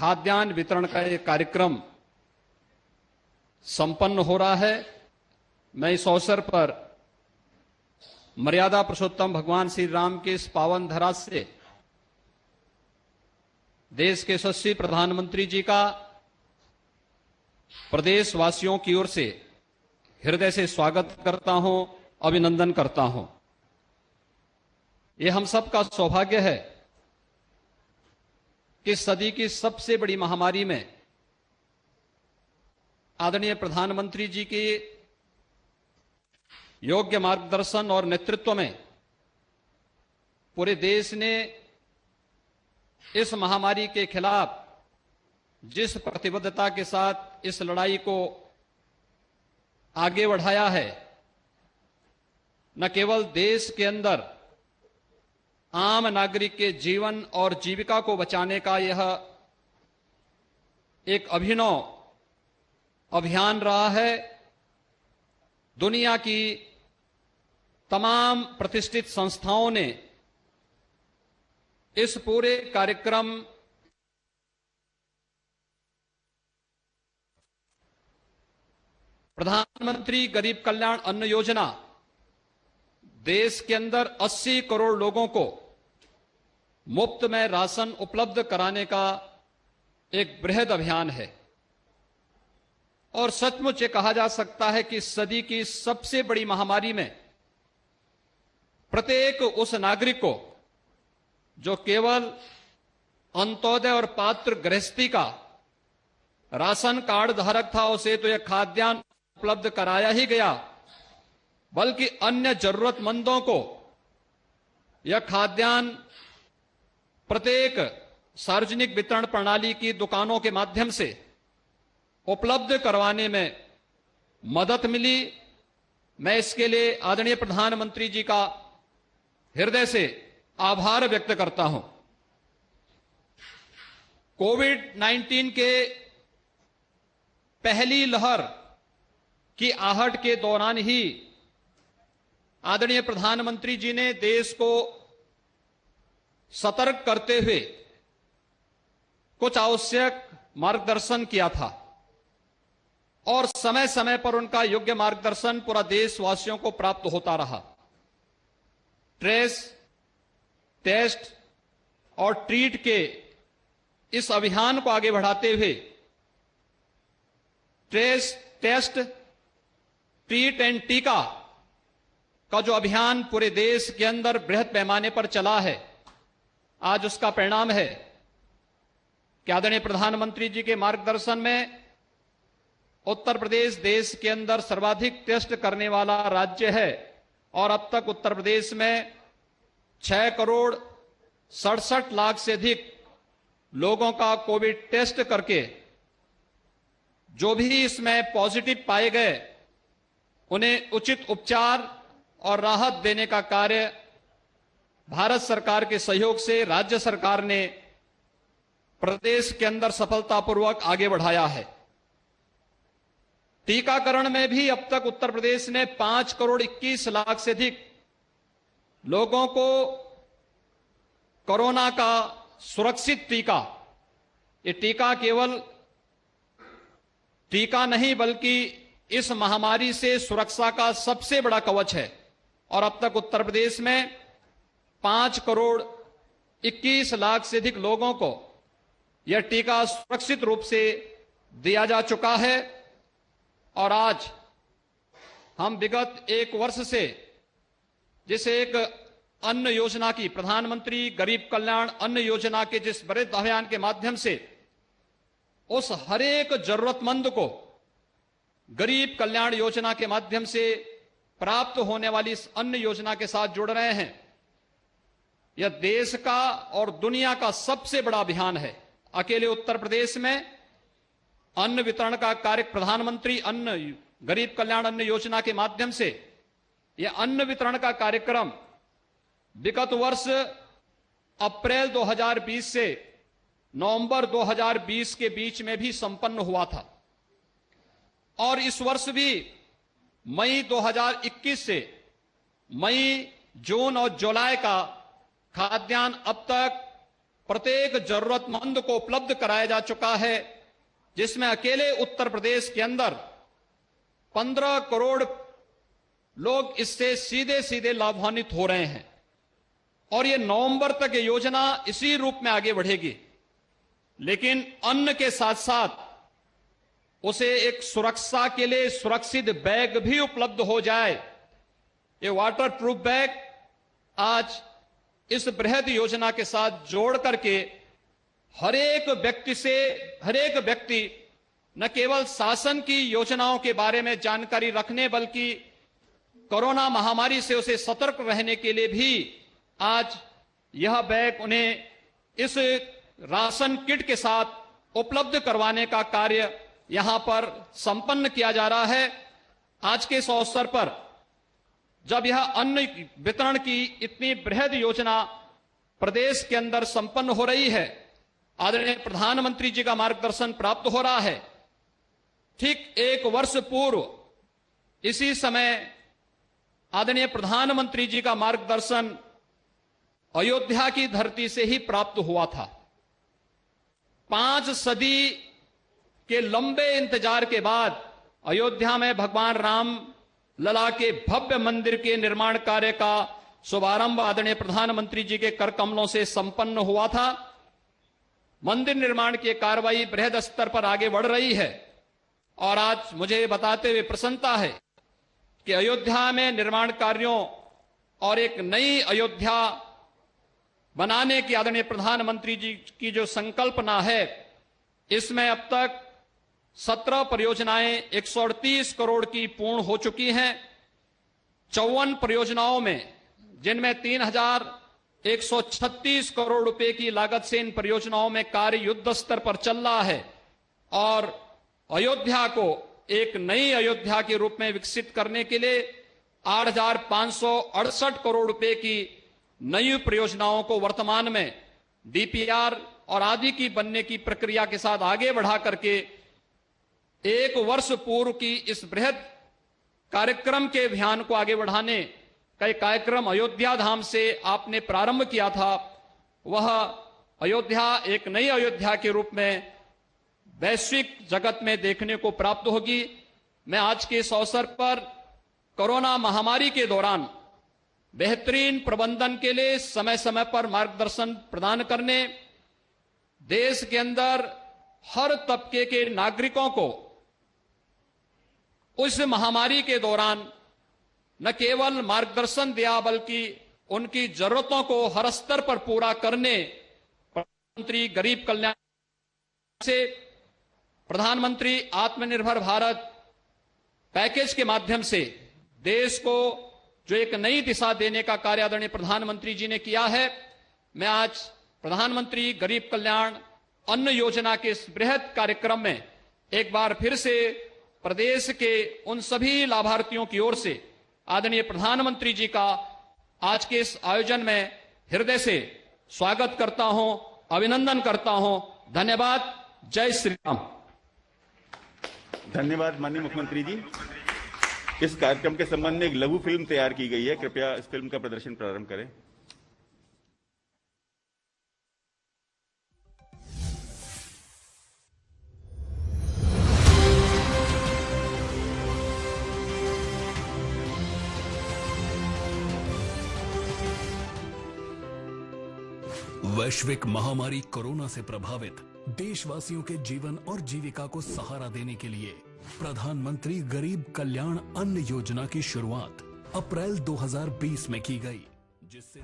खाद्यान्न वितरण का एक कार्यक्रम संपन्न हो रहा है। मैं इस अवसर पर मर्यादा पुरुषोत्तम भगवान श्री राम के इस पावन धरा से देश के यशस्वी प्रधानमंत्री जी का प्रदेशवासियों की ओर से हृदय से स्वागत करता हूं, अभिनंदन करता हूं। यह हम सबका सौभाग्य है कि सदी की सबसे बड़ी महामारी में आदरणीय प्रधानमंत्री जी के योग्य मार्गदर्शन और नेतृत्व में पूरे देश ने इस महामारी के खिलाफ जिस प्रतिबद्धता के साथ इस लड़ाई को आगे बढ़ाया है, न केवल देश के अंदर आम नागरिक के जीवन और जीविका को बचाने का यह एक अभिनव अभियान रहा है, दुनिया की तमाम प्रतिष्ठित संस्थाओं ने इस पूरे कार्यक्रम प्रधानमंत्री गरीब कल्याण अन्न योजना देश के अंदर 80 करोड़ लोगों को मुफ्त में राशन उपलब्ध कराने का एक बृहद अभियान है और सचमुच ये कहा जा सकता है कि सदी की सबसे बड़ी महामारी में प्रत्येक उस नागरिक को जो केवल अंत्योदय और पात्र गृहस्थी का राशन कार्ड धारक था, उसे तो यह खाद्यान्न उपलब्ध कराया ही गया, बल्कि अन्य जरूरतमंदों को यह खाद्यान्न प्रत्येक सार्वजनिक वितरण प्रणाली की दुकानों के माध्यम से उपलब्ध करवाने में मदद मिली। मैं इसके लिए आदरणीय प्रधानमंत्री जी का हृदय से आभार व्यक्त करता हूं। कोविड-19 के पहली लहर की आहट के दौरान ही आदरणीय प्रधानमंत्री जी ने देश को सतर्क करते हुए कुछ आवश्यक मार्गदर्शन किया था और समय समय पर उनका योग्य मार्गदर्शन पूरा देशवासियों को प्राप्त होता रहा। ट्रेस, टेस्ट और ट्रीट के इस अभियान को आगे बढ़ाते हुए ट्रेस, टेस्ट, ट्रीट एंड टीका का जो अभियान पूरे देश के अंदर बृहद पैमाने पर चला है, आज उसका परिणाम है कि आदरणीय प्रधानमंत्री जी के मार्गदर्शन में उत्तर प्रदेश देश के अंदर सर्वाधिक टेस्ट करने वाला राज्य है और अब तक उत्तर प्रदेश में 6 करोड़ 67 लाख से अधिक लोगों का कोविड टेस्ट करके जो भी इसमें पॉजिटिव पाए गए उन्हें उचित उपचार और राहत देने का कार्य भारत सरकार के सहयोग से राज्य सरकार ने प्रदेश के अंदर सफलतापूर्वक आगे बढ़ाया है। टीकाकरण में भी अब तक उत्तर प्रदेश ने 5 करोड़ 21 लाख से अधिक लोगों को कोरोना का सुरक्षित टीका, ये टीका केवल टीका नहीं बल्कि इस महामारी से सुरक्षा का सबसे बड़ा कवच है और अब तक उत्तर प्रदेश में 5 करोड़ 21 लाख से अधिक लोगों को यह टीका सुरक्षित रूप से दिया जा चुका है। और आज हम विगत 1 वर्ष से जिसे एक अन्न योजना की, प्रधानमंत्री गरीब कल्याण अन्न योजना के जिस बड़े अभियान के माध्यम से उस हरेक जरूरतमंद को गरीब कल्याण योजना के माध्यम से प्राप्त होने वाली इस अन्न योजना के साथ जुड़ रहे हैं, यह देश का और दुनिया का सबसे बड़ा अभियान है। अकेले उत्तर प्रदेश में अन्न वितरण का कार्य प्रधानमंत्री अन्न गरीब कल्याण अन्न योजना के माध्यम से यह अन्न वितरण का कार्यक्रम विगत वर्ष अप्रैल 2020 से नवंबर 2020 के बीच में भी संपन्न हुआ था और इस वर्ष भी मई 2021 से मई, जून और जुलाई का खाद्यान्न अब तक प्रत्येक जरूरतमंद को उपलब्ध कराया जा चुका है, जिसमें अकेले उत्तर प्रदेश के अंदर 15 करोड़ लोग इससे सीधे सीधे लाभान्वित हो रहे हैं। और ये नवंबर तक ये योजना इसी रूप में आगे बढ़ेगी। लेकिन अन्न के साथ साथ उसे एक सुरक्षा के लिए सुरक्षित बैग भी उपलब्ध हो जाए। ये वाटर प्रूफ बैग आज इस बृहद योजना के साथ जोड़ करके हर एक व्यक्ति न केवल शासन की योजनाओं के बारे में जानकारी रखने, बल्कि कोरोना महामारी से उसे सतर्क रहने के लिए भी आज यह बैग उन्हें इस राशन किट के साथ उपलब्ध करवाने का कार्य यहां पर संपन्न किया जा रहा है। आज के इस अवसर पर जब यह अन्न वितरण की इतनी बृहद योजना प्रदेश के अंदर संपन्न हो रही है, आदरणीय प्रधानमंत्री जी का मार्गदर्शन प्राप्त हो रहा है। ठीक 1 वर्ष पूर्व इसी समय आदरणीय प्रधानमंत्री जी का मार्गदर्शन अयोध्या की धरती से ही प्राप्त हुआ था। 5 सदी के लंबे इंतजार के बाद अयोध्या में भगवान राम लला के भव्य मंदिर के निर्माण कार्य का शुभारंभ आदरणीय प्रधानमंत्री जी के कर कमलों से संपन्न हुआ था। मंदिर निर्माण की कार्रवाई बृहद स्तर पर आगे बढ़ रही है और आज मुझे बताते हुए प्रसन्नता है कि अयोध्या में निर्माण कार्यों और एक नई अयोध्या बनाने की आदरणीय प्रधानमंत्री जी की जो संकल्पना है, इसमें अब तक 17 परियोजनाएं 138 करोड़ की पूर्ण हो चुकी हैं। 54 परियोजनाओं में, जिनमें 3136 करोड़ रुपए की लागत से इन परियोजनाओं में कार्य युद्ध स्तर पर चल रहा है और अयोध्या को एक नई अयोध्या के रूप में विकसित करने के लिए 8,568 करोड़ रुपए की नई परियोजनाओं को वर्तमान में डीपीआर और आदि की बनने की प्रक्रिया के साथ आगे बढ़ा करके 1 वर्ष पूर्व की इस बृहद कार्यक्रम के अभियान को आगे बढ़ाने का एक कार्यक्रम अयोध्या धाम से आपने प्रारंभ किया था। वह अयोध्या एक नई अयोध्या के रूप में वैश्विक जगत में देखने को प्राप्त होगी। मैं आज के इस अवसर पर कोरोना महामारी के दौरान बेहतरीन प्रबंधन के लिए समय समय पर मार्गदर्शन प्रदान करने, देश के अंदर हर तबके के नागरिकों को उस महामारी के दौरान न केवल मार्गदर्शन दिया, बल्कि उनकी जरूरतों को हर स्तर पर पूरा करने प्रधानमंत्री गरीब कल्याण से प्रधानमंत्री आत्मनिर्भर भारत पैकेज के माध्यम से देश को जो एक नई दिशा देने का कार्य आदरणीय प्रधानमंत्री जी ने किया है। मैं आज प्रधानमंत्री गरीब कल्याण अन्न योजना के इस बृहद कार्यक्रम में एक बार फिर से प्रदेश के उन सभी लाभार्थियों की ओर से आदरणीय प्रधानमंत्री जी का आज के इस आयोजन में हृदय से स्वागत करता हूं, अभिनंदन करता हूं। धन्यवाद। जय श्री राम। धन्यवाद माननीय मुख्यमंत्री जी। इस कार्यक्रम के संबंध में एक लघु फिल्म तैयार की गई है, कृपया इस फिल्म का प्रदर्शन प्रारंभ करें। वैश्विक महामारी कोरोना से प्रभावित देशवासियों के जीवन और जीविका को सहारा देने के लिए प्रधानमंत्री गरीब कल्याण अन्न योजना की शुरुआत अप्रैल 2020 में की गई, जिससे